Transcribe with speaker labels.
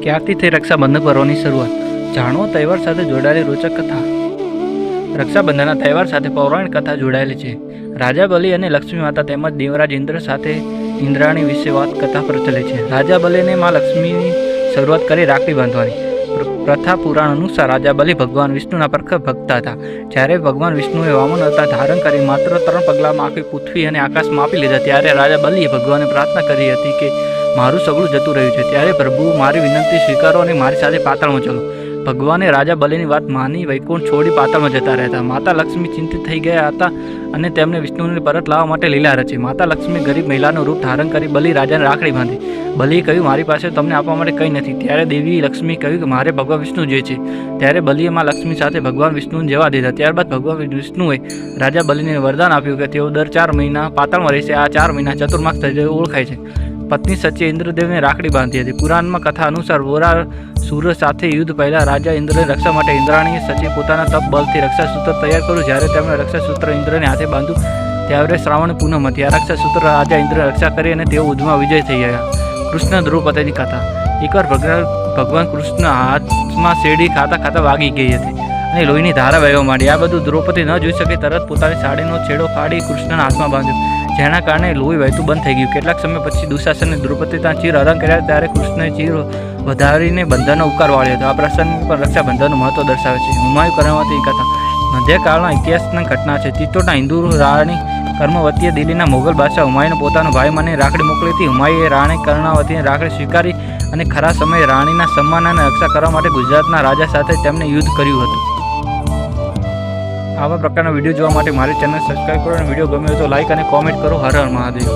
Speaker 1: ક્યારથી થઈ રક્ષાબંધન પર્વની શરૂઆત? જાણો તહેવાર સાથે જોડાયેલી રોચક કથા. રક્ષાબંધનના તહેવાર સાથે પૌરાણિક કથા જોડાયેલી છે. રાજા બલિ અને લક્ષ્મી માતા તેમજ દેવરાજ ઇન્દ્ર સાથે ઇન્દ્રાણી વિશે વાત કથા પ્રચલિત છે. રાજા બલિને માં લક્ષ્મીની શરૂઆત કરી રાખડી બાંધવાની. પ્રથા પુરાણ અનુસાર રાજા બલિ ભગવાન વિષ્ણુના પ્રખર ભક્ત હતા. જ્યારે ભગવાન વિષ્ણુએ વામન અવતાર ધારણ કરી માત્ર 3 પગલામાં આખી પૃથ્વી અને આકાશ માપી લીધા, ત્યારે રાજા બલિએ ભગવાનને પ્રાર્થના કરી હતી કે મારું સગળું જતું રહ્યું છે, ત્યારે પ્રભુ મારી વિનંતી સ્વીકારો અને મારી સાથે પાતાળમાં ચલો. ભગવાને રાજા બલિની વાત માની વૈકુંઠ છોડી પાતાળમાં જતા રહેતા. માતા લક્ષ્મી ચિંતિત થઈ ગયા હતા અને તેમને વિષ્ણુને પરત લાવવા માટે લીલા રચી. માતા લક્ષ્મી ગરીબ મહિલાનું રૂપ ધારણ કરી બલિ રાજાને રાખડી બાંધી. બલિએ કહ્યું, મારી પાસે તમને આપવા માટે કંઈ નથી. ત્યારે દેવી લક્ષ્મી કહ્યું કે મારે ભગવાન વિષ્ણુ જોઈએ છે. ત્યારે બલિએ માં લક્ષ્મી સાથે ભગવાન વિષ્ણુને જવા દીધા. ત્યારબાદ ભગવાન વિષ્ણુએ રાજા બલિને વરદાન આપ્યું કે તેઓ દર 4 મહિના પાતાળમાં રહેશે. આ 4 મહિના ચતુર્માસ તરીકે ઓળખાય છે. પત્ની સચે ઇન્દ્રદેવને રાખડી બાંધી હતી. પુરાણમાં કથા અનુસાર વોરા સુર સાથે યુદ્ધ પહેલા રાજા ઇન્દ્રની રક્ષા માટે ઇન્દ્રાણીએ સચે પોતાના તપ બલથી રક્ષાસૂત્ર તૈયાર કર્યું. જ્યારે તેમણે રક્ષાસૂત્ર ઇન્દ્રને હાથે બાંધ્યું ત્યારે શ્રાવણ પૂનમ હતી. આ રક્ષાસૂત્ર રાજા ઇન્દ્રની રક્ષા કરી અને તેઓ યુદ્ધમાં વિજય થઈ ગયા. કૃષ્ણ દ્રૌપદીની કથા. એકવાર ભગવાન કૃષ્ણ હાથમાં શેરડી ખાતા ખાતા વાગી ગઈ હતી અને લોહીની ધારા વહેવા માંડી. આ બધું દ્રૌપદી ન જોઈ શકે તરત પોતાની સાડીનો છેડો ફાડી કૃષ્ણના હાથમાં બાંધ્યો, જેના કારણે લોહી વહેતું બંધ થઈ ગયું. કેટલાક સમય પછી દુશાસને દ્રૌપદી ત્યાં ચીર હરણ કર્યા, ત્યારે કૃષ્ણએ ચીર વધારીને બંધનનો ઉકાર વાળ્યો હતો. આ પ્રસંગ પણ રક્ષાબંધનનું મહત્વ દર્શાવે છે. હુમાયુ કર્મવતીની કથા. મધ્યકાળના ઇતિહાસની ઘટના છે. ચિત્તોડના હિન્દુ રાણી કર્મવતીએ દિલ્હીના મોગલ બાદશાહ હુમાયુને પોતાનો ભાઈ માની રાખડી મોકલી હતી. હુમાયુએ રાણી કર્ણાવતીની રાખડી સ્વીકારી અને ખરા સમયે રાણીના સન્માન અને રક્ષા કરવા માટે ગુજરાતના રાજા સાથે તેમને યુદ્ધ કર્યું હતું. આવા પ્રકારના વિડીયો જોવા માટે મારી ચેનલ સબસ્ક્રાઈબ કરો અને વિડીયો ગમ્યો તો લાઈક અને કોમેન્ટ કરો. હર હર મહાદેવ.